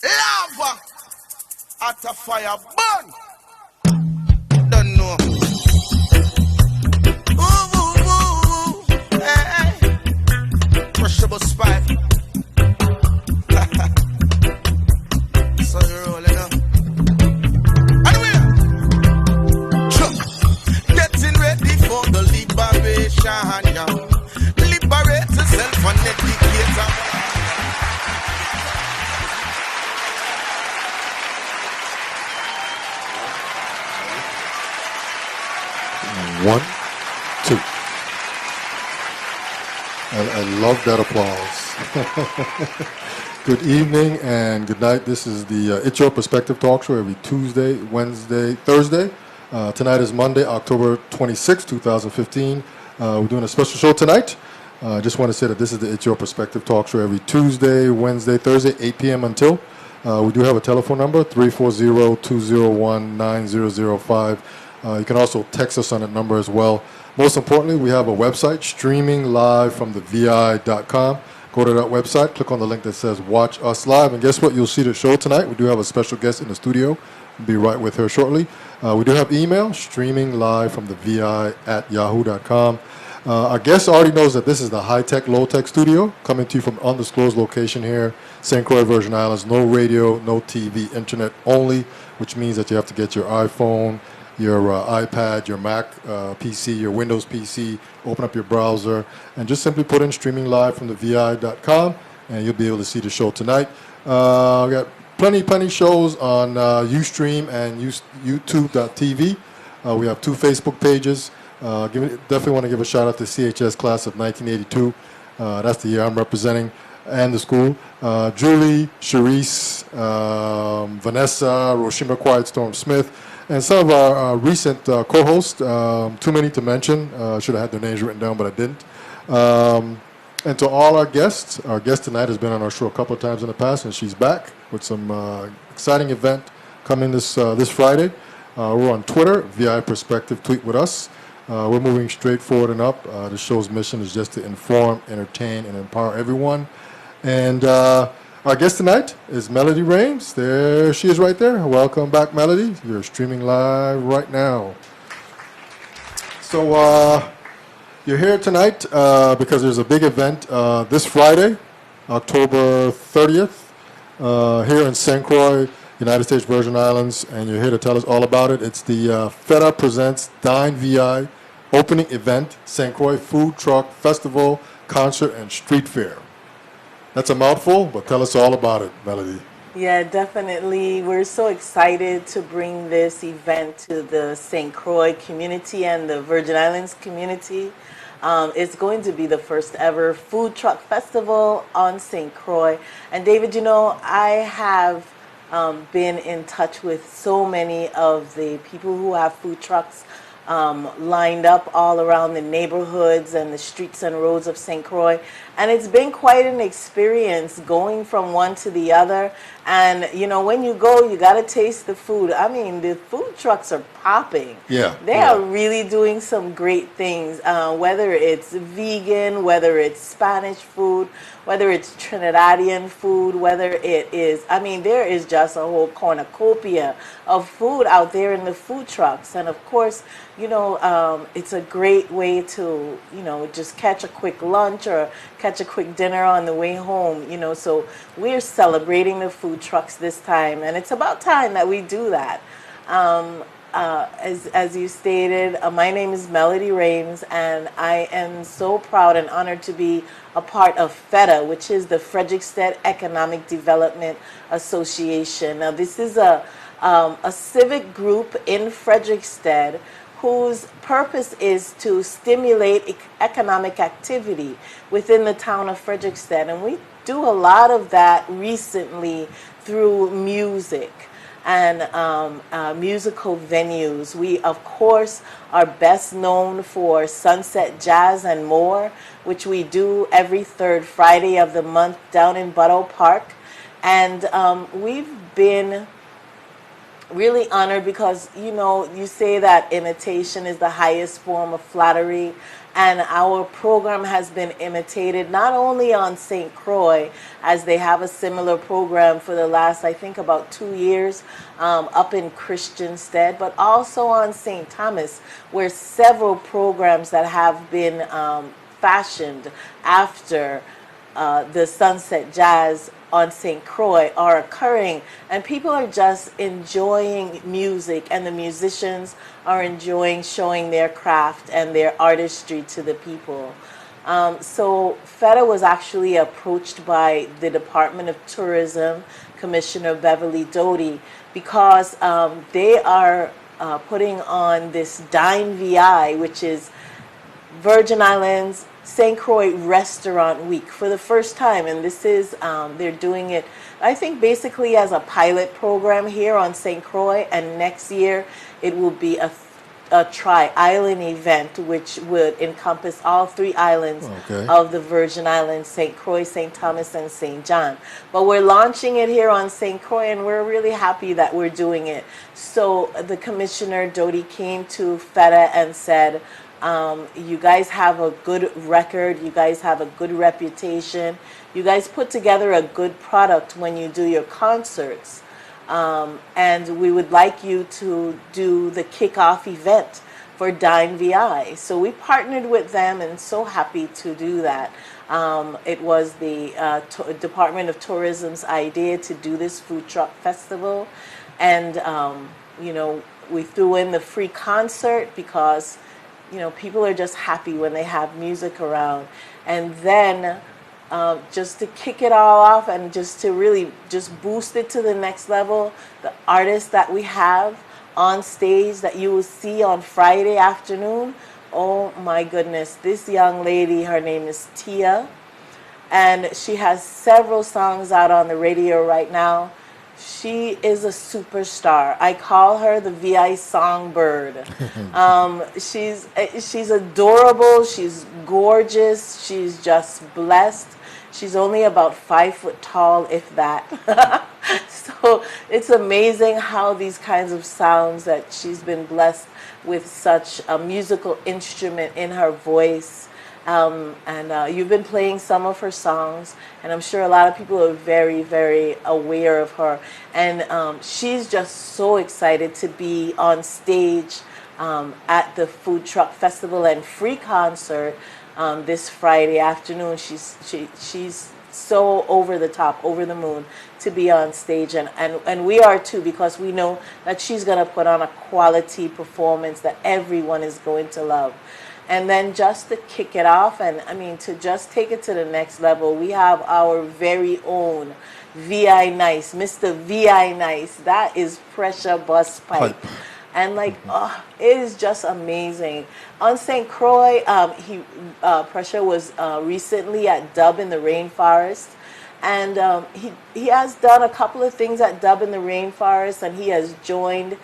Lava at a fire burn. Don't know. Ooh, ooh, ooh, ooh. Hey, hey. Push the BussPipe. So you're rolling up. Anyway, getting ready for the liberation, yeah. Liberate yourself and educate. 1, 2. I love that applause. Good evening and good night. This is the It's Your Perspective talk show every Tuesday, Wednesday, Thursday. Tonight is Monday, October 26, 2015. We're doing a special show tonight. I just want to say that this is the It's Your Perspective talk show every Tuesday, Wednesday, Thursday, 8 p.m. until. We do have a telephone number, 340-201-9005. You can also text us on that number as well. Most importantly, we have a website, streaming live from the VI.com. Go to that website, click on the link that says Watch Us Live, and guess what? You'll see the show tonight. We do have a special guest in the studio. We'll be right with her shortly. We do have email, streaming live from the VI@yahoo.com. Our guest already knows that this is the high-tech, low-tech studio, coming to you from undisclosed location here, St. Croix, Virgin Islands. No radio, no TV, internet only, which means that you have to get your iPhone, your iPad, your Mac PC, your Windows PC, open up your browser, and just simply put in streaming live from the VI.com, and you'll be able to see the show tonight. We got plenty shows on Ustream and YouTube.tv. We have 2 Facebook pages. Definitely want to give a shout out to CHS class of 1982. That's the year I'm representing, and the school. Julie, Charisse, Vanessa, Roshima Quiet Storm Smith, and some of our recent co-hosts, too many to mention. Should have had their names written down, but I didn't. And to all our guest tonight has been on our show a couple of times in the past, and she's back with some exciting event coming this Friday. We're on Twitter, VI Perspective, tweet with us. We're moving straight forward and up. The show's mission is just to inform, entertain, and empower everyone. And our guest tonight is Melody Rames. There she is right there. Welcome back, Melody. You're streaming live right now. So you're here tonight because there's a big event this Friday, October 30th, here in St. Croix, United States Virgin Islands, and you're here to tell us all about it. It's the FEDA Presents Dine VI opening event, St. Croix Food Truck Festival, Concert, and Street Fair. That's a mouthful, but tell us all about it, Melody. Yeah, definitely. We're so excited to bring this event to the St. Croix community and the Virgin Islands community. It's going to be the first ever food truck festival on St. Croix. And David, you know, I have been in touch with so many of the people who have food trucks lined up all around the neighborhoods and the streets and roads of St. Croix. And it's been quite an experience going from one to the other. And, you know, when you go, you got to taste the food. I mean, the food trucks are popping. Yeah. They are really doing some great things, whether it's vegan, whether it's Spanish food, whether it's Trinidadian food, whether it is, I mean, there is just a whole cornucopia of food out there in the food trucks. And of course, you know, it's a great way to, you know, just catch a quick lunch or catch a quick dinner on the way home, you know. So we're celebrating the food trucks this time, and it's about time that we do that. As you stated, my name is Melody Rames, and I am so proud and honored to be a part of FEDA, which is the Frederickstead Economic Development Association. Now, this is a civic group in Frederickstead whose purpose is to stimulate economic activity within the town of Frederickstead. And we do a lot of that recently through music and musical venues. We, of course, are best known for Sunset Jazz and More, which we do every third Friday of the month down in Butto Park. And we've been really honored because, you know, you say that imitation is the highest form of flattery, and our program has been imitated not only on St. Croix, as they have a similar program for the last, I think, about 2 years, up in Christiansted, but also on St. Thomas, where several programs that have been fashioned after the Sunset Jazz on St. Croix are occurring, and people are just enjoying music, and the musicians are enjoying showing their craft and their artistry to the people. So FEDA was actually approached by the Department of Tourism, Commissioner Beverly Doty, because they are putting on this Dine VI, which is Virgin Islands St. Croix Restaurant Week for the first time, and this is they're doing it, I think, basically as a pilot program here on St. Croix, and next year it will be a tri-island event which would encompass all 3 islands of the Virgin Islands: St. Croix, St. Thomas, and St. John. But we're launching it here on St. Croix, and we're really happy that we're doing it. So the Commissioner Doty came to FEDA and said, you guys have a good record, you guys have a good reputation, you guys put together a good product when you do your concerts, and we would like you to do the kickoff event for Dine VI. So we partnered with them, and so happy to do that. It was the Department of Tourism's idea to do this food truck festival, and you know, we threw in the free concert because, you know, people are just happy when they have music around. And then just to kick it all off and just to really just boost it to the next level, the artists that we have on stage that you will see on Friday afternoon, oh my goodness, this young lady, her name is Tia, and she has several songs out on the radio right now. She is a superstar. I call her the VI songbird. She's adorable. She's gorgeous. She's just blessed. She's only about 5 foot tall, if that. So it's amazing how these kinds of sounds, that she's been blessed with such a musical instrument in her voice. And you've been playing some of her songs, and I'm sure a lot of people are very, very aware of her. And she's just so excited to be on stage at the Food Truck Festival and free concert this Friday afternoon. She's so over the top, over the moon to be on stage, and we are too, because we know that she's going to put on a quality performance that everyone is going to love. And then just to kick it off, and I mean, to just take it to the next level, we have our very own VI Nice, Mr. VI Nice. That is Pressure BussPipe. And like, oh, it is just amazing. On St. Croix, Pressure was recently at Dub in the Rainforest. And he has done a couple of things at Dub in the Rainforest, and he has joined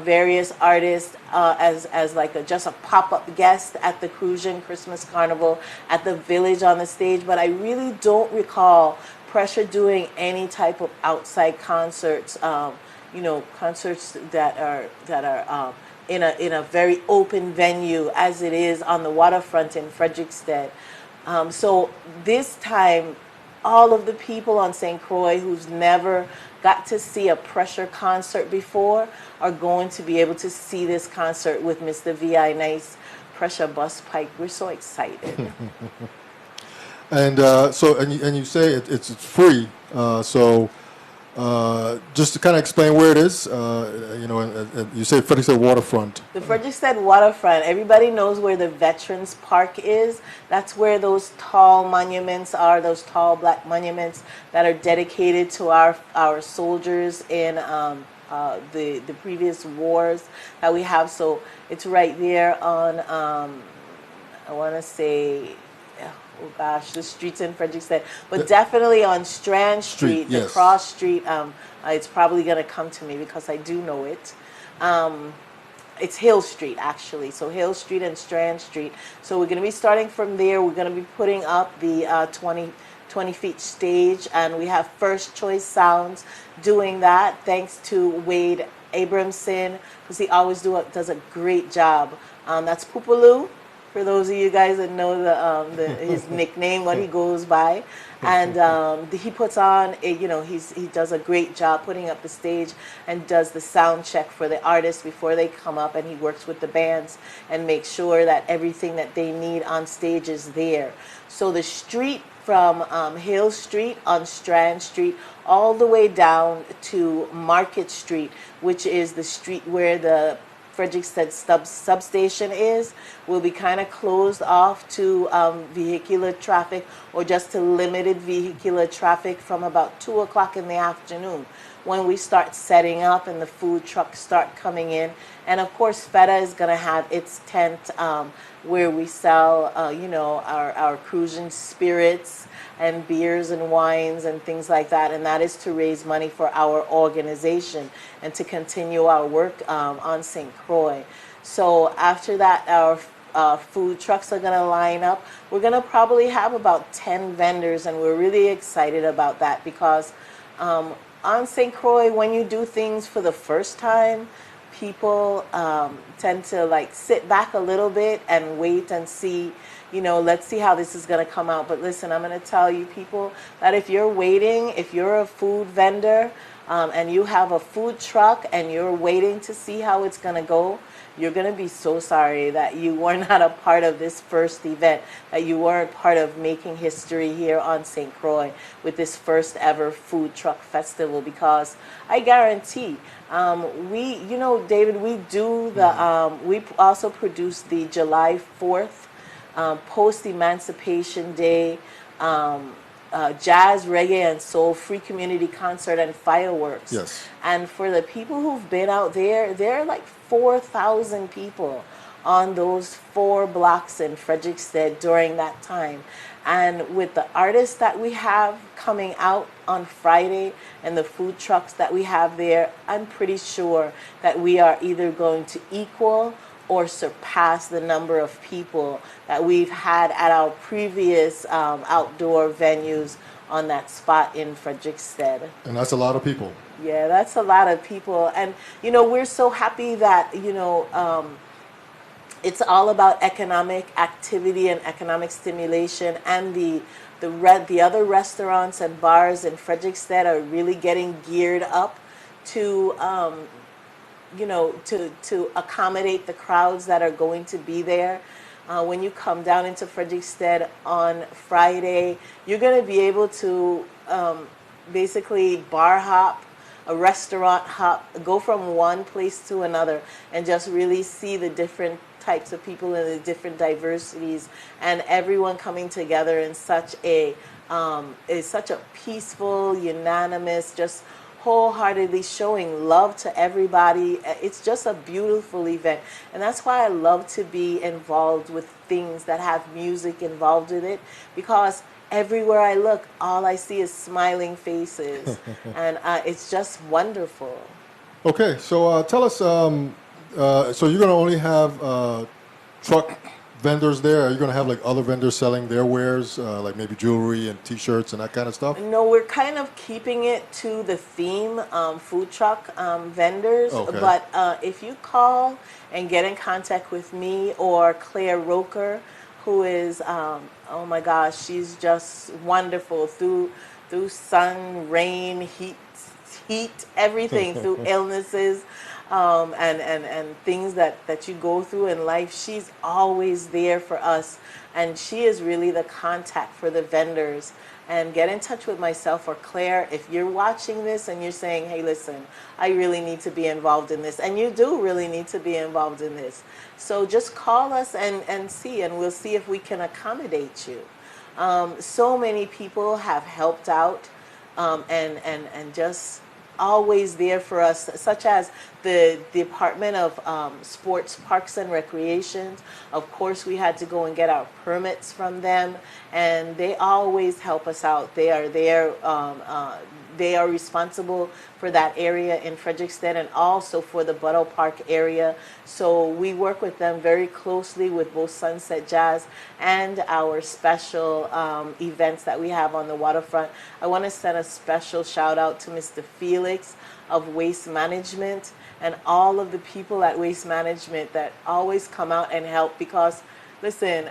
various artists as like just a pop-up guest at the Crucian Christmas Carnival at the Village on the stage. But I really don't recall Pressure doing any type of outside concerts, you know, concerts that are in a very open venue as it is on the waterfront in Frederiksted. So this time, all of the people on St. Croix who's never got to see a Pressure concert before are going to be able to see this concert with Mr. VI Nice, Pressure BussPipe. We're so excited. And you say it's free. Just to kind of explain where it is, you know, you say Frederiksted Waterfront. The Frederiksted Waterfront, everybody knows where the Veterans Park is. That's where those tall monuments are, those tall black monuments that are dedicated to our soldiers in the previous wars that we have. So it's right there on, I want to say, oh gosh, the streets in Frederiksted, but definitely on Strand Street, the cross street. It's probably going to come to me because I do know it. It's Hill Street, actually. So Hill Street and Strand Street. So we're going to be starting from there. We're going to be putting up the 20 feet stage, and we have First Choice Sounds doing that, thanks to Wade Abramson, because he always does a great job. That's Pupaloo, for those of you guys that know his nickname, what he goes by, and he puts on, he does a great job putting up the stage and does the sound check for the artists before they come up, and he works with the bands and makes sure that everything that they need on stage is there. So the street from Hill Street on Strand Street all the way down to Market Street, which is the street where the Frederiksted substation is, will be kind of closed off to vehicular traffic, or just to limited vehicular traffic from about 2 o'clock in the afternoon, when we start setting up and the food trucks start coming in. And of course, FEDA is going to have its tent where we sell, our cruising spirits and beers and wines and things like that. And that is to raise money for our organization and to continue our work on St. Croix. So after that, our food trucks are going to line up. We're going to probably have about 10 vendors, and we're really excited about that, because on St. Croix, when you do things for the first time, people tend to sit back a little bit and wait and see, let's see how this is going to come out. But listen, I'm going to tell you people that if you're waiting, if you're a food vendor and you have a food truck and you're waiting to see how it's going to go, you're going to be so sorry that you were not a part of this first event, that you weren't part of making history here on St. Croix with this first ever food truck festival. Because I guarantee, David, we do we also produce the July 4th post-Emancipation Day jazz, reggae, and soul free community concert and fireworks. Yes. And for the people who've been out there, there are like 4,000 people on those 4 blocks in Frederiksted during that time. And with the artists that we have coming out on Friday and the food trucks that we have there, I'm pretty sure that we are either going to equal or surpass the number of people that we've had at our previous outdoor venues on that spot in Frederiksted. And that's a lot of people. Yeah, that's a lot of people. And, we're so happy that, it's all about economic activity and economic stimulation. And the other restaurants and bars in Frederiksted are really getting geared up to to accommodate the crowds that are going to be there. When you come down into Frederiksted on Friday, you're going to be able to basically bar hop, a restaurant hop, go from one place to another, and just really see the different types of people and the different diversities, and everyone coming together in such a peaceful, unanimous, just wholeheartedly showing love to everybody. It's just a beautiful event, and that's why I love to be involved with things that have music involved with it, because everywhere I look, all I see is smiling faces, and it's just wonderful. Okay, so tell us, so you're going to only have truck vendors there? Are you going to have other vendors selling their wares, like maybe jewelry and T-shirts and that kind of stuff? No, we're kind of keeping it to the theme, food truck vendors. Okay. But if you call and get in contact with me or Claire Roker, who is, oh my gosh, she's just wonderful through sun, rain, heat, everything, through illnesses. And things that you go through in life, she's always there for us, and she is really the contact for the vendors. And get in touch with myself or Claire if you're watching this and you're saying, hey, listen, I really need to be involved in this, and you do really need to be involved in this. So just call us and see, and we'll see if we can accommodate you. So many people have helped out and just always there for us, such as the Department of Sports, Parks, and Recreation. Of course, we had to go and get our permits from them, and they always help us out. They are there. They are responsible for that area in Frederiksted and also for the Buttle Park area. So we work with them very closely with both Sunset Jazz and our special events that we have on the waterfront. I want to send a special shout out to Mr. Felix of Waste Management and all of the people at Waste Management that always come out and help because, listen,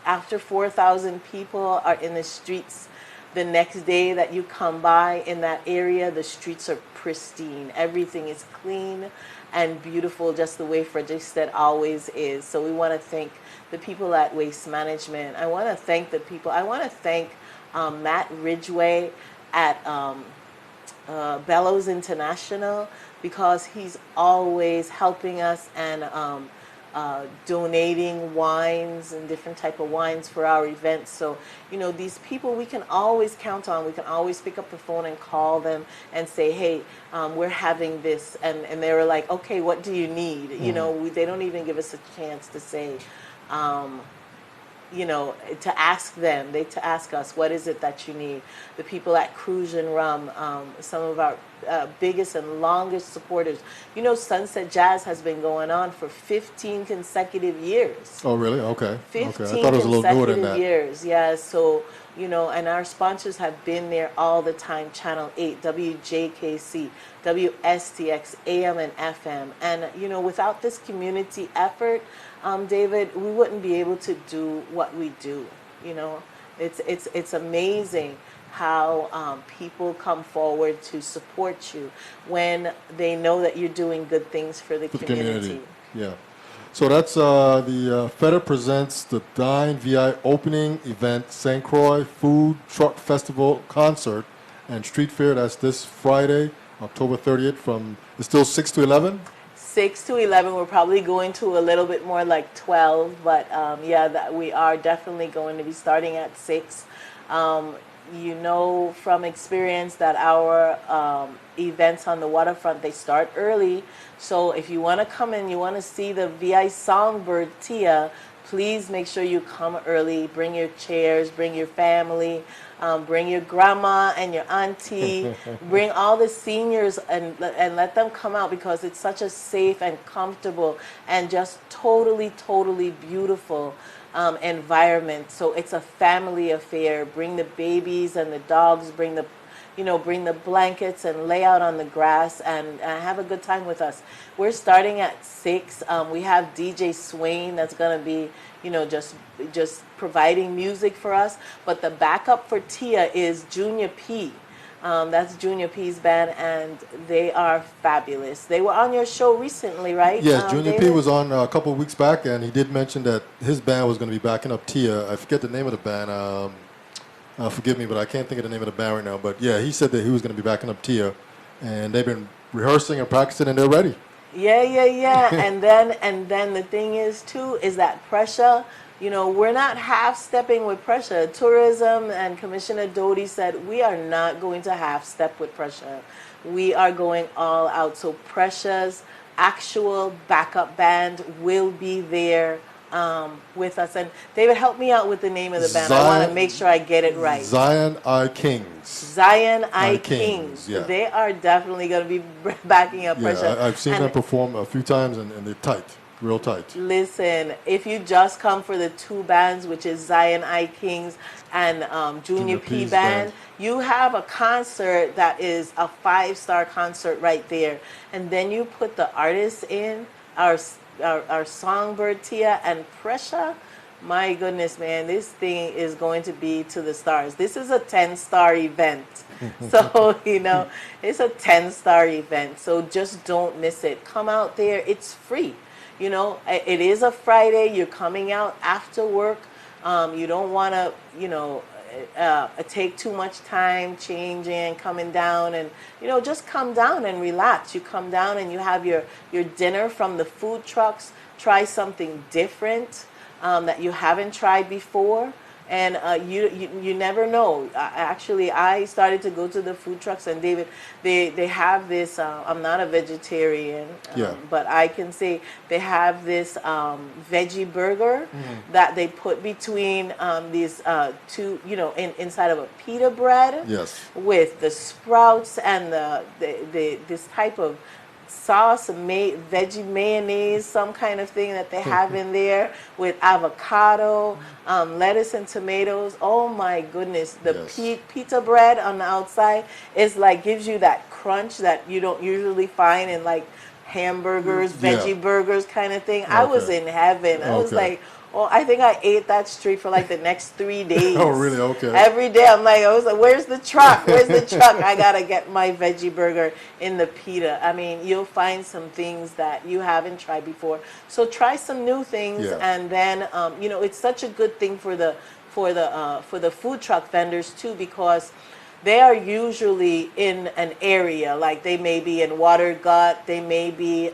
after 4,000 people are in the streets the next day that you come by in that area, the streets are pristine. Everything is clean and beautiful, just the way Frederickstead always is. So we want to thank the people at Waste Management. I want to thank the people. I want to thank Matt Ridgway at Bellows International because he's always helping us and donating wines and different type of wines for our events. So, these people we can always count on. We can always pick up the phone and call them and say, hey, we're having this. And they were like, okay, what do you need? They don't even give us a chance to say, to ask them, to ask us, what is it that you need? The people at Cruise and Rum, some of our biggest and longest supporters. Sunset Jazz has been going on for 15 consecutive years. Oh, really? Okay. 15 okay. I thought it was a little newer than that. years, yeah. So, and our sponsors have been there all the time. Channel 8, WJKC, WSTX, AM and FM. And, without this community effort, David, we wouldn't be able to do what we do. It's amazing how people come forward to support you when they know that you're doing good things for the community. Yeah. So that's the FEDA presents the Dine VI opening event, St. Croix Food Truck Festival concert and street fair. That's this Friday, October 30th it's still 6 to 11? 6 to 11. We're probably going to a little bit more like 12, but we are definitely going to be starting at 6. From experience that our events on the waterfront, they start early. So if you want to come in, you want to see the VI Songbird Tia, please make sure you come early. Bring your chairs, bring your family, bring your grandma and your auntie, bring all the seniors and let them come out because it's such a safe and comfortable and just totally, totally beautiful environment. So it's a family affair. Bring the babies and the dogs, bring the blankets and lay out on the grass and have a good time with us. We're starting at 6. We have DJ Swain that's going to be, just providing music for us. But the backup for Tia is Junior P. That's Junior P's band, and they are fabulous. They were on your show recently, right? Yes, Junior David? P was on a couple of weeks back, and he did mention that his band was going to be backing up Tia. I forget the name of the band. Forgive me, but I can't think of the name of the band right now. But yeah, he said that he was going to be backing up Tia, and they've been rehearsing and practicing, and they're ready. Yeah. and then the thing is too is that pressure. We're not half-stepping with pressure. Tourism and Commissioner Doty said we are not going to half-step with pressure. We are going all out. So Pressure's actual backup band will be there with us. And David, help me out with the name of the band. I want to make sure I get it right. Zion I Kings. Zion I Kings. Yeah. They are definitely going to be backing up Pressure. Yeah, I've seen them perform a few times, and they're tight. Real tight. Listen, if you just come for the two bands, which is Zion I Kings and Junior P band, you have a concert that is a 5-star concert right there. And then you put the artists in, our Songbird Tia and Pressure. My goodness, man, this thing is going to be to the stars. This is a 10-star event. So, it's a 10-star event. So just don't miss it. Come out there. It's free. It is a Friday. You're coming out after work. You don't want to, take too much time changing, coming down, and just come down and relax. You come down and you have your dinner from the food trucks. Try something different that you haven't tried before. And you never know. Actually, I started to go to the food trucks, and David, they have this. I'm not a vegetarian, but I can say they have this veggie burger that they put between these two, inside of a pita bread. Yes. With the sprouts and the this type of sauce, veggie mayonnaise, some kind of thing that they have in there with avocado, lettuce and tomatoes. Oh my goodness. The pita bread on the outside is gives you that crunch that you don't usually find in hamburgers, Yeah. veggie burgers kind of thing. I was Okay. in heaven. I was Okay. like, oh, I think I ate that street for like the next 3 days. Oh, really? Okay. Every day I was like, where's the truck? Where's the truck? I gotta get my veggie burger in the pita. I mean, you'll find some things that you haven't tried before. So try some new things, Yeah. and then it's such a good thing for the food truck vendors too, because they are usually in an area, like they may be in Watergut, they may be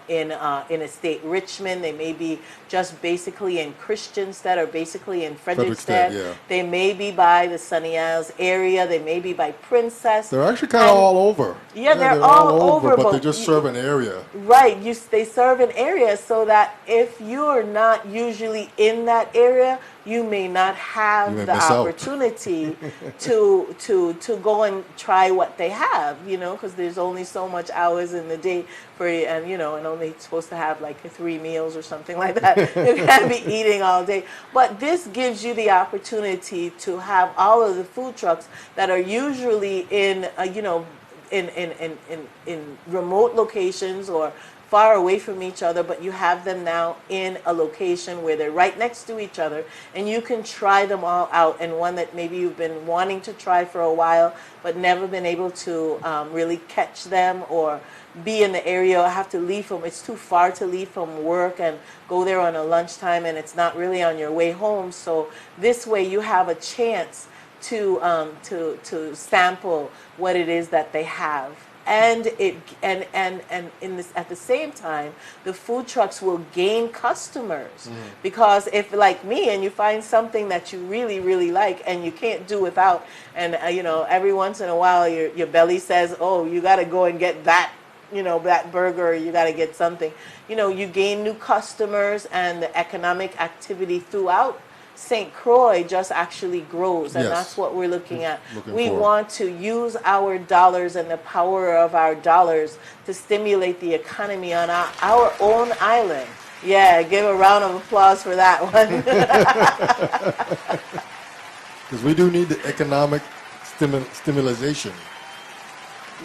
in a state Richmond, they may be just basically in Christiansted or basically in Frederickstead, Frederickstead. yeah. They may be by the Sunny Isles area, they may be by Princess. They're actually kind of And- all over. Yeah, they're all over, but they but just serve an area. Right, they serve an area so that if you're not usually in that area, you may not have You may the miss out. opportunity to go and try what they have, because there's only so much hours in the day and only supposed to have like 3 meals or something like that. You can't be eating all day. But this gives you the opportunity to have all of the food trucks that are usually in in remote locations or far away from each other, but you have them now in a location where they're right next to each other, and you can try them all out. And one that maybe you've been wanting to try for a while but never been able to really catch them, or be in the area, or have to leave from, it's too far to leave from work and go there on a lunchtime, and it's not really on your way home. So this way you have a chance to sample what it is that they have. And in this, at the same time, the food trucks will gain customers, because if, like me, and you find something that you really really like and you can't do without, and every once in a while your belly says, oh, you got to go and get that, that burger, or you got to get something, you gain new customers, and the economic activity throughout St. Croix just actually grows, and Yes. that's what we're looking at. Looking We forward. want to use our dollars and the power of our dollars to stimulate the economy on our own island. Yeah, give a round of applause for that one. Because we do need the economic stimulation.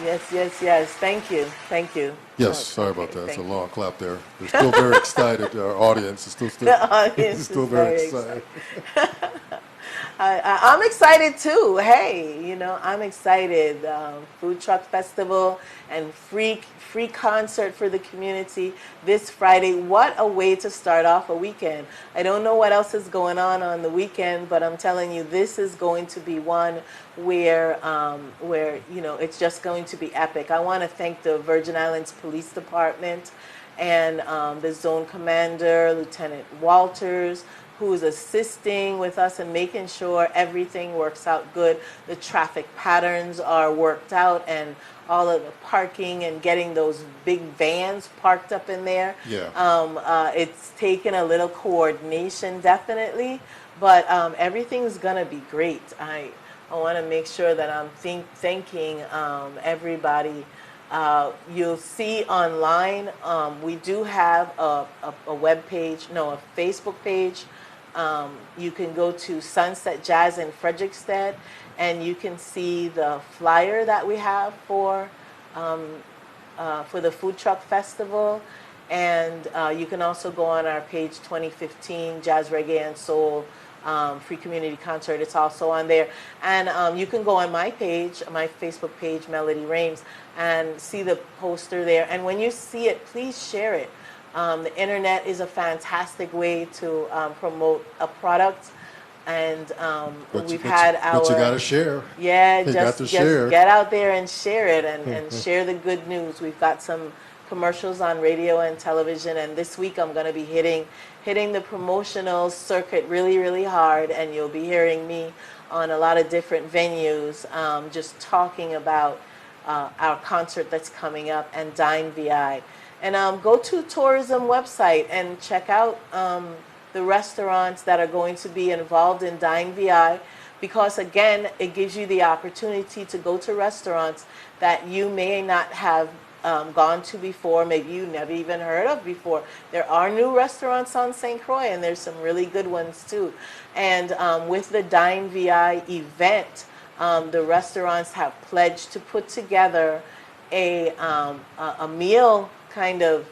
Yes. Thank you. Yes, Oh, sorry about okay, that. It's a thank long clap there. We're still very excited. Our audience is still The audience is still is very very excited. I'm excited too. Hey, I'm excited. Food Truck Festival and free concert for the community this Friday. What a way to start off a weekend. I don't know what else is going on the weekend, but I'm telling you, this is going to be one where it's just going to be epic. I want to thank the Virgin Islands Police Department and the zone commander, Lieutenant Walters, who is assisting with us and making sure everything works out good. The traffic patterns are worked out, and all of the parking and getting those big vans parked up in there. Yeah. It's taken a little coordination, definitely, but everything's gonna be great. I want to make sure that I'm thanking everybody. You'll see online, we do have a web page, no, a Facebook page. You can go to Sunset Jazz in Frederickstead, and you can see the flyer that we have for the Food Truck Festival. And you can also go on our page 2015 Jazz, Reggae, and Soul Free Community Concert. It's also on there. And you can go on my page, my Facebook page, Melody Rames, and see the poster there. And when you see it, please share it. The internet is a fantastic way to promote a product. And But we've had our... But you got to share. Yeah, You got to just share. get out there and share it, and share the good news. We've got some commercials on radio and television, and this week I'm going to be hitting the promotional circuit really, really hard, and you'll be hearing me on a lot of different venues just talking about our concert that's coming up and Dine VI. And go to tourism website and check out the restaurants that are going to be involved in Dine VI, because again, it gives you the opportunity to go to restaurants that you may not have gone to before, maybe you never even heard of before. There are new restaurants on St. Croix, and there's some really good ones too. And with the Dine VI event, the restaurants have pledged to put together a meal kind of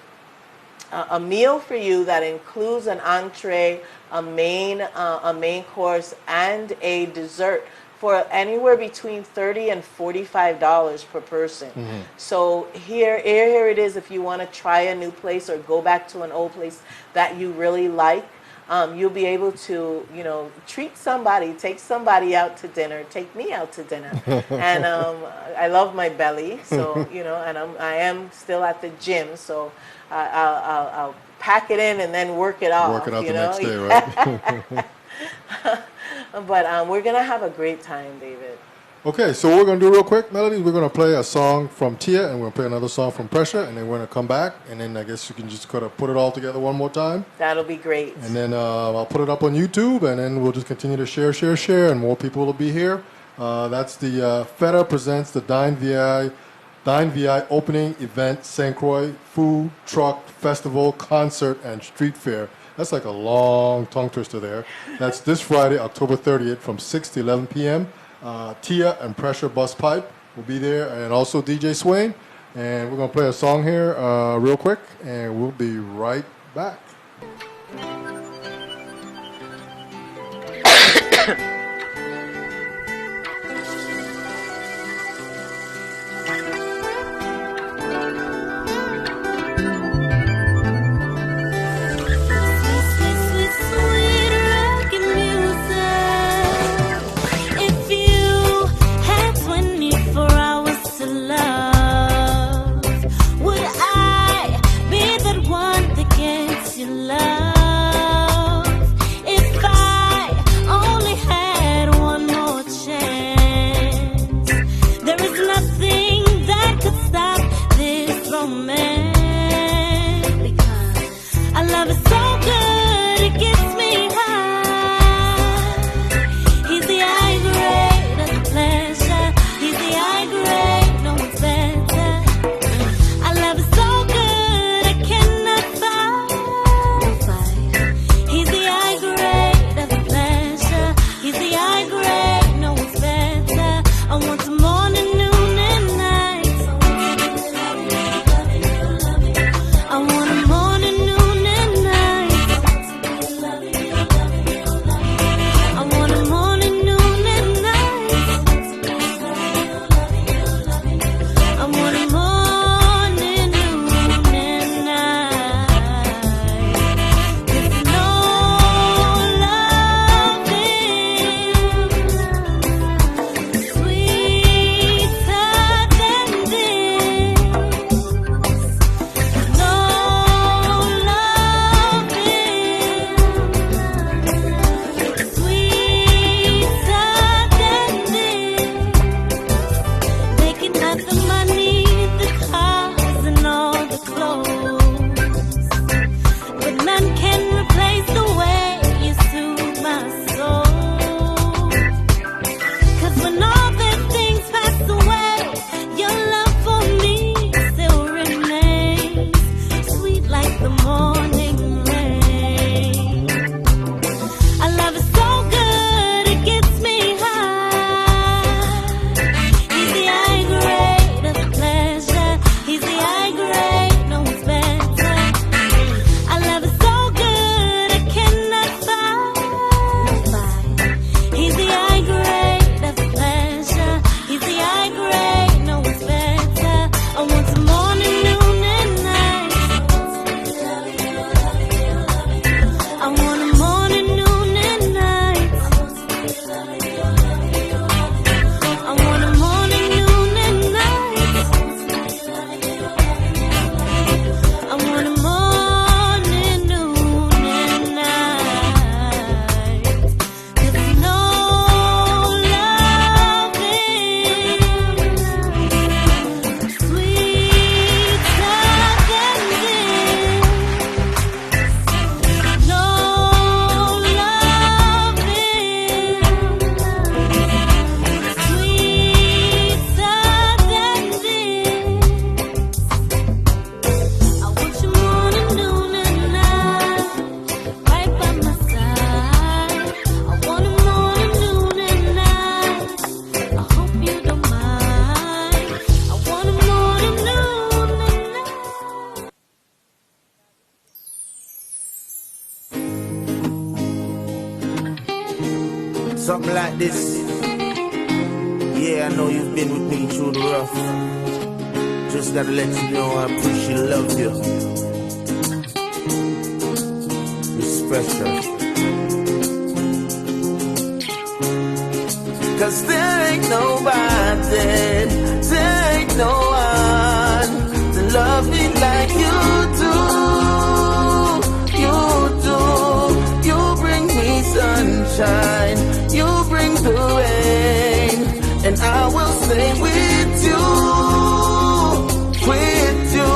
a meal for you that includes an entree, a main course, and a dessert for anywhere between $30 and $45 per person. So here it is. If you want to try a new place or go back to an old place that you really like, you'll be able to, treat somebody, take somebody out to dinner, take me out to dinner. And I love my belly, so, and I am still at the gym, so I'll pack it in and then work it off. Work it out the next day, right? But we're going to have a great time, David. Okay, so what we're going to do real quick, Melody, we're going to play a song from Tia, and we're going to play another song from Pressure, and then we're going to come back, and then I guess you can just kind of put it all together one more time. That'll be great. And then I'll put it up on YouTube, and then we'll just continue to share, and more people will be here. That's the FEDA presents the Dine VI opening event, St. Croix food, truck, festival, concert, and street fair. That's like a long tongue twister there. That's this Friday, October 30th from 6 to 11 p.m. Tia and Pressure BussPipe will be there, and also DJ Swain. And we're going to play a song here real quick, and we'll be right back. Would I be that one that gets you love? like this. Yeah, I know you've been with me through the rough. Just gotta let you know I appreciate love you. You're special. Cause there ain't nobody, there ain't no one to love me like you do. You do. You bring me sunshine, you bring the rain, and I will stay with you, with you.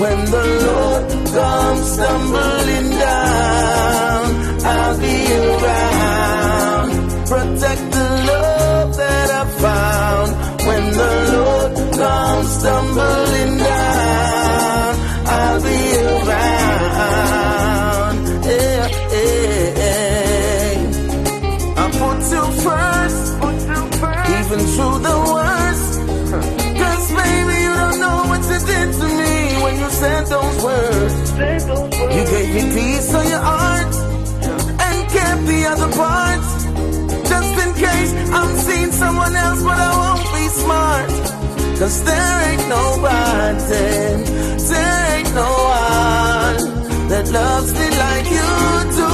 When the Lord comes stumbling down, I'll be around. Protect the love that I found. When the Lord comes stumbling down, I'll be around. Yeah, yeah, yeah. I put you first, even through the worst. Cause baby, you don't know what you did to me when you said those words. You gave me peace on your heart and kept the other parts. Just in case I'm seeing someone else, but I won't be smart. Cause there ain't nobody, there ain't no one that loves me like you do.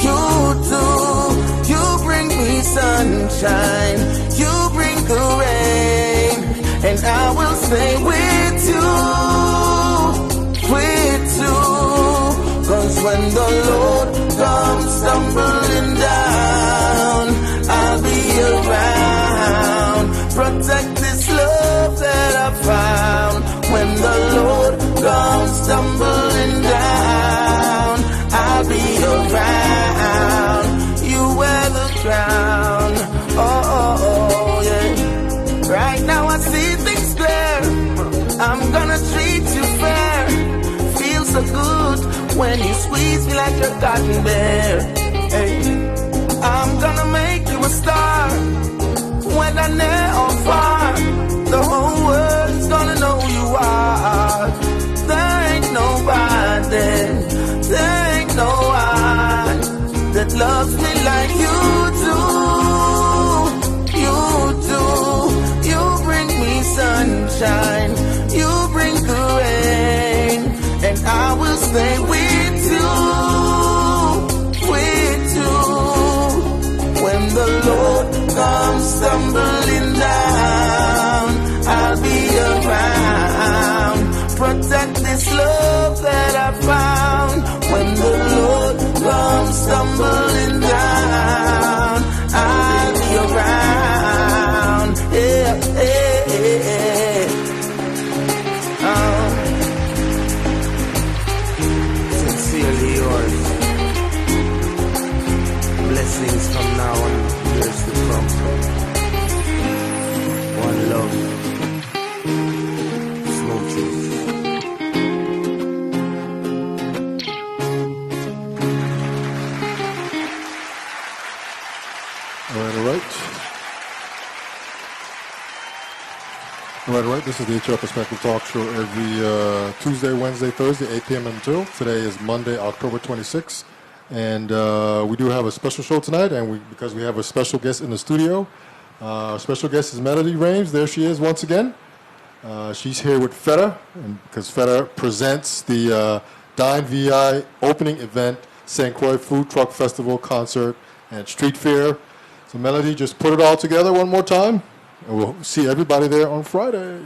You do. You bring me sunshine, you bring the rain, and I will stay with you, with you. Cause when the Lord comes stumbling down, I'll be around. Protect this love that I found. When the Lord comes stumbling down, I'll be around. You wear the crown. Oh, oh, oh, yeah. Right now I see things clear. I'm gonna treat you fair. Feels so good when you squeeze me like a cotton bear. Hey. I'm gonna make you a star, whether near or far. The whole world's gonna know you are. There ain't nobody, there ain't no one that loves me like you do. You do. You bring me sunshine, you bring the rain, and I will stay with you, with you. When the Lord comes stumbling down, I'll be around. Protect this love that I found. When the Lord comes stumbling down, I'll be around. Yeah, yeah, yeah. Sincerely yours. Blessings from now on, years to come. One love. Smooches. All right. All right. This is the HR Perspective Talk Show every Tuesday, Wednesday, Thursday, 8 p.m. until. Today is Monday, October 26th. And we do have a special show tonight, and because we have a special guest in the studio. Our special guest is Melody Rames. There she is once again. She's here with FEDA, and because FEDA presents the Dine VI opening event, St. Croix Food Truck Festival, Concert, and Street Fair. So Melody, just put it all together one more time, and we'll see everybody there on Friday.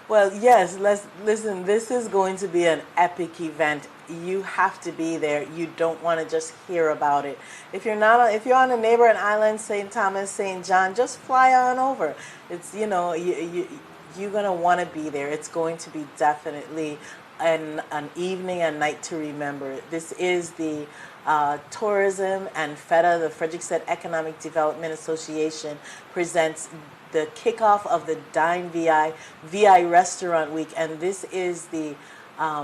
Well, yes, listen, this is going to be an epic event. You have to be there. You don't want to just hear about it. If you're on a neighboring island, St. Thomas, St. John, just fly on over. It's, you're going to want to be there. It's going to be definitely an evening and night to remember. This is the Tourism and FEDA, the Frederickstead Economic Development Association, presents the kickoff of the Dine VI Restaurant Week, and this is the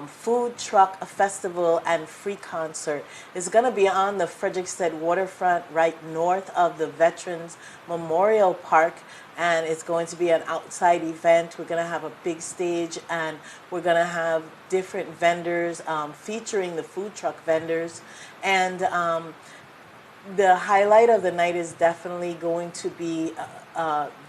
food truck festival and free concert. It's going to be on the Frederickstead waterfront right north of the Veterans Memorial Park, and it's going to be an outside event. We're going to have a big stage, and we're going to have different vendors featuring the food truck vendors, and The highlight of the night is definitely going to be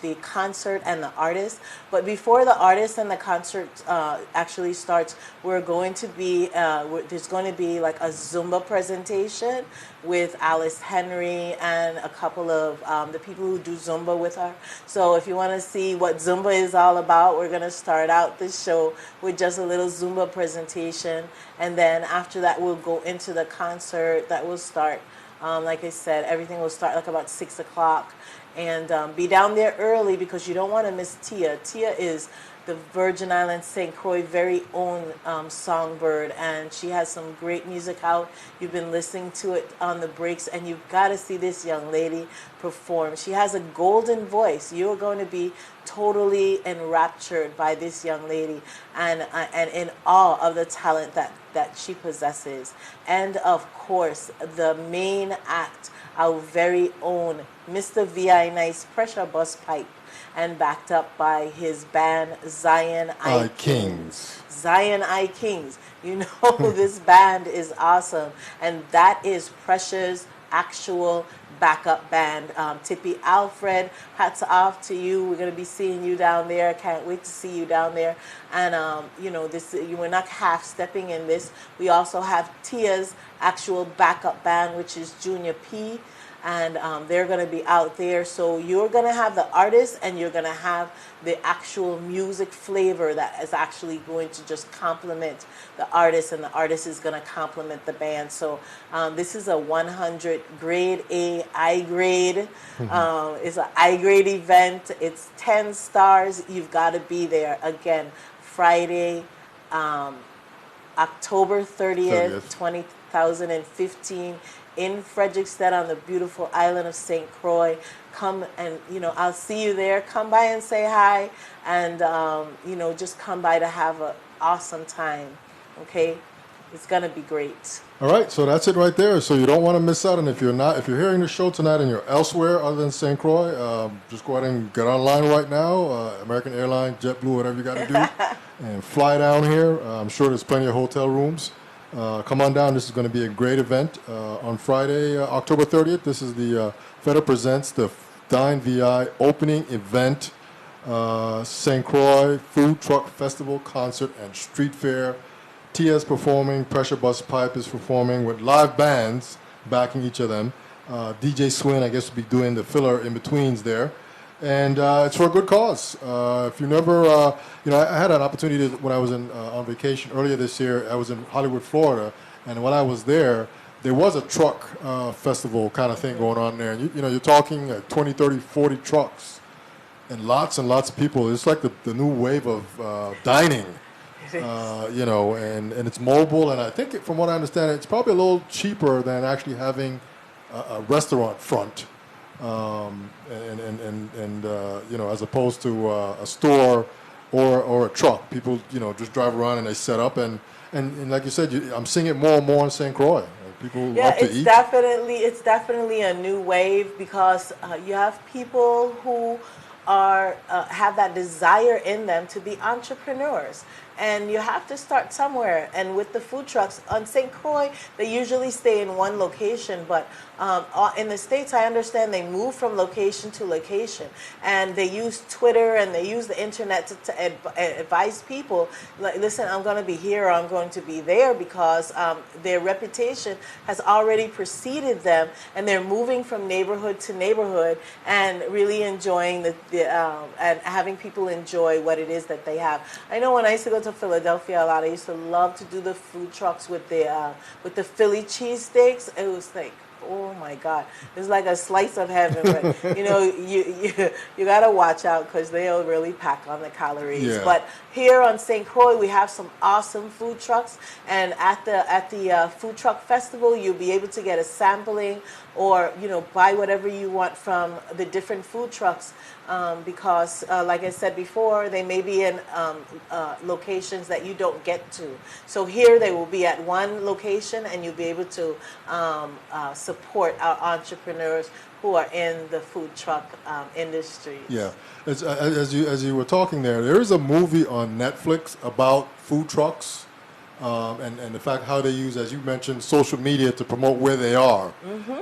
the concert and the artist. But before the artist and the concert actually starts, we're going to be there's going to be like a Zumba presentation with Alice Henry and a couple of the people who do Zumba with her. So if you want to see what Zumba is all about, we're going to start out this show with just a little Zumba presentation, and then after that we'll go into the concert that will start. Like I said, everything will start like about 6 o'clock. And be down there early because you don't want to miss Tia. Tia is the Virgin Islands St. Croix very own songbird, and she has some great music out. You've been listening to it on the breaks, and you've got to see this young lady perform. She has a golden voice. You're going to be totally enraptured by this young lady and in awe of the talent that she possesses. And of course, the main act, our very own Mr. V.I. Nice Pressure BussPipe, and backed up by his band Zion I Kings. Zion I Kings. You know, this band is awesome, and that is Pressure's actual backup band. Tippy Alfred, hats off to you. We're going to be seeing you down there. Can't wait to see you down there. And you know, this you were not half stepping in this. We also have Tia's actual backup band, which is Junior P, and they're going to be out there. So you're going to have the artist, and you're going to have the actual music flavor that is actually going to just complement the artist, and the artist is going to complement the band. So this is a 100 grade A, I grade. It's an I grade event. It's 10 stars. You've got to be there. Again, Friday, October 30th, 2015. In Frederickstead on the beautiful island of St. Croix. Come and, you know, I'll see you there. Come by and say hi, and, you know, just come by to have an awesome time, okay? It's going to be great. All right, so that's it right there. So you don't want to miss out. And if you're hearing the show tonight and you're elsewhere other than St. Croix, just go ahead and get online right now, American Airlines, JetBlue, whatever you got to do, and fly down here. I'm sure there's plenty of hotel rooms. Come on down. This is going to be a great event on Friday, October 30th. This is the FEDA Presents the Dine VI opening event, St. Croix Food Truck Festival, Concert, and Street Fair. Tia's performing, Pressure BussPipe is performing with live bands backing each of them. DJ Swin, I guess, will be doing the filler in-betweens there. And it's for a good cause. If you never, you know, I had an opportunity when I was on vacation earlier this year. I was in Hollywood, Florida, and when I was there was a truck festival kind of thing going on there. And you know, you're talking 20, 30, 40 trucks and lots of people. It's like the new wave of dining, you know, and it's mobile. And I think, from what I understand, it's probably a little cheaper than actually having a restaurant front. You know, as opposed to a store or a truck. People, you know, just drive around and they set up, and like you said, I'm seeing it more and more in St. Croix. People love to eat. It's definitely a new wave because you have people who are have that desire in them to be entrepreneurs. And you have to start somewhere. And with the food trucks on St. Croix, they usually stay in one location. But in the States, I understand they move from location to location. And they use Twitter and they use the internet to advise people, like, listen, I'm going to be here or I'm going to be there, because their reputation has already preceded them. And they're moving from neighborhood to neighborhood and really enjoying and having people enjoy what it is that they have. I know when I used to go to Philadelphia a lot, I used to love to do the food trucks with the Philly cheesesteaks. It was like, oh my God, it's like a slice of heaven. But you know, you gotta watch out because they'll really pack on the calories. Yeah. But here on St. Croix, we have some awesome food trucks, and at the food truck festival, you'll be able to get a sampling, or, you know, buy whatever you want from the different food trucks, because like I said before, they may be in locations that you don't get to. So here they will be at one location, and you'll be able to support our entrepreneurs who are in the food truck industry. Yeah, as you were talking there is a movie on Netflix about food trucks. and the fact how they use, as you mentioned, social media to promote where they are,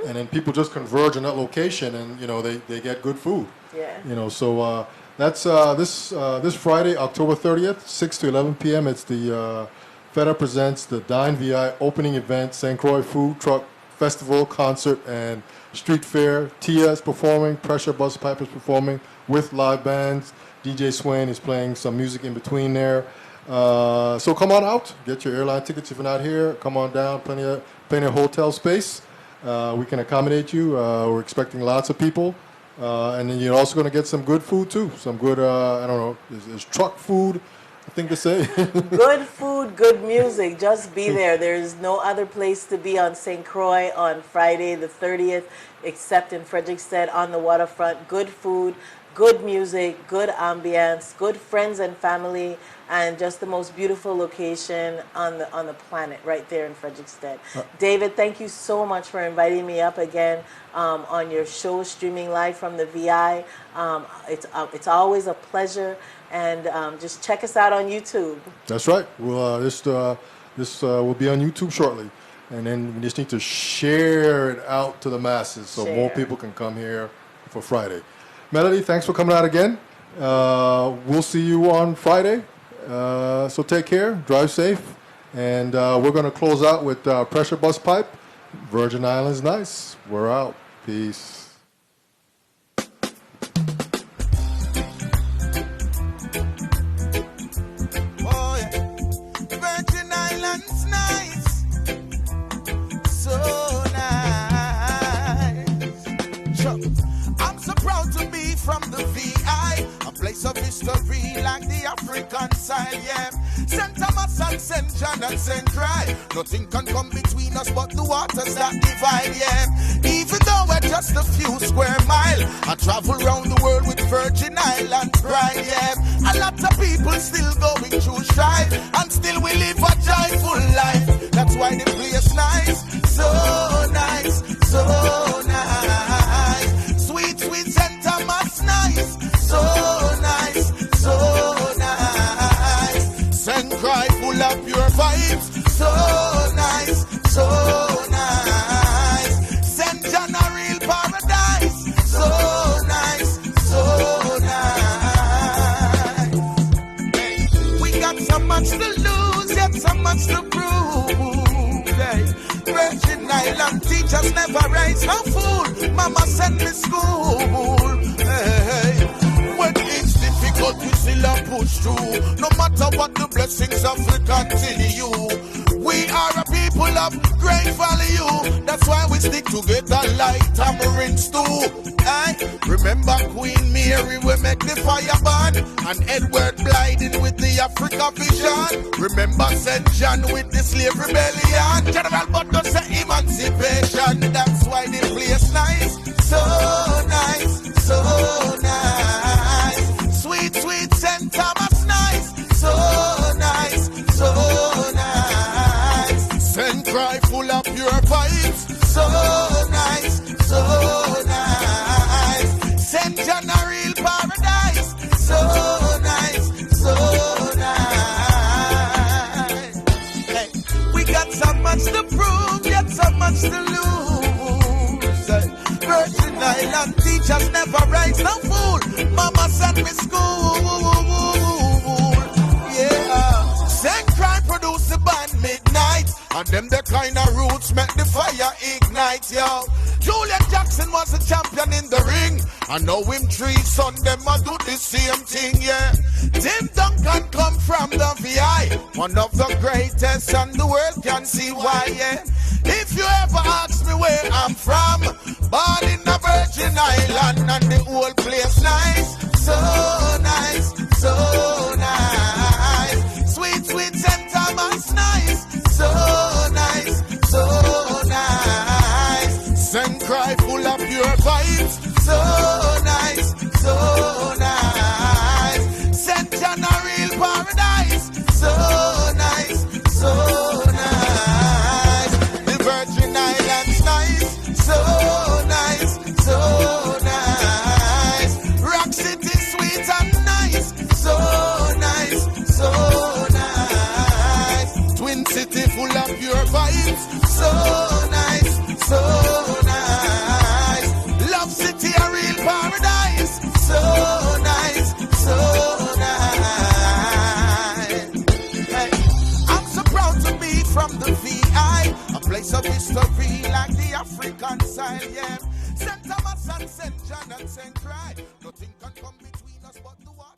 and then people just converge in that location, and they get good food. Yeah. So that's this Friday, October 30th, 6 to 11 p.m. It's the FEDA presents the Dine VI opening event, St. Croix Food Truck Festival, concert, and street fair. Tia is performing, Pressure BussPipe is performing with live bands. DJ Swain is playing some music in between there. So come on out, get your airline tickets if you're not here. Come on down, plenty of hotel space. We can accommodate you. We're expecting lots of people. And then you're also going to get some good food too. Some good, I don't know, is truck food, I think to say. Good food, good music. Just be there. There's no other place to be on St. Croix on Friday the 30th except in Frederickstead on the waterfront. Good food, good music, good ambience, good friends and family, and just the most beautiful location on the planet right there in Frederickstead. David, thank you so much for inviting me up again on your show, streaming live from the VI. It's always a pleasure, and just check us out on YouTube. That's right. Well, this will be on YouTube shortly, and then we just need to share it out to the masses so more people can come here for Friday. Melody, thanks for coming out again. We'll see you on Friday. So take care, drive safe, and we're going to close out with Pressure BussPipe. Virgin Islands nice. We're out. Peace. Virgin Islands nice, so nice. Sure. I'm so proud to be from the VI, a place of history like the African side, yeah. St. Thomas and St. John and St. Croix, nothing can come between us but the waters that divide, yeah. Even though we're just a few square miles, I travel around the world with Virgin Islands pride, yeah. A lot of people still going through strife, and still we live a joyful life. That's why the place nice, so nice, so nice. Sweet, sweet St. Thomas nice, so nice, so nice. St. Croix full of pure vibes, so nice, so nice. St. John a real paradise, so nice, so nice. Hey, we got so much to lose, yet so much to prove. Hey, Virgin Island teachers never raise no fool. Mama sent me school. Hey, when it's difficult, we still a push through. No matter what the blessings of we continue. We are a people of great value. That's why we stick together like tamarind stew. Remember Queen Mary, we make the fire burn, and Edward blinded with the Africa vision. Remember St. John with the slave rebellion. General Butler say emancipation. That's why the place nice, so nice, so nice. Sweet, sweet St. Thomas nice, so nice, so nice. St. Croix full of pure vibes, so nice, so nice. St. John a real paradise, so nice, so nice. Hey, we got so much to prove, yet so much to lose. Virgin Island teachers never raise no fool. Mama sent me school. Yeah. St. Croix produce the band Midnight, and them the kind of roots make the fire ignite, yo. Julian Jackson was a champion in the ring, and now him three son them a do the same thing, yeah. Tim Duncan come from the VI, one of the greatest, and the world can see why, yeah. If you ever ask me where I'm from, born in a Virgin Island, and the whole place nice, so nice, so nice. Sweet, sweet St. Thomas nice, so nice, so nice. St. Croix full of pure vibes, so nice, so nice. St. John a real paradise, so nice, so nice. The Virgin Islands nice, so nice, so nice. from the VI, a place of history like the African side, yeah. St. Thomas and St. John and St. Croix, nothing can come between us but the water.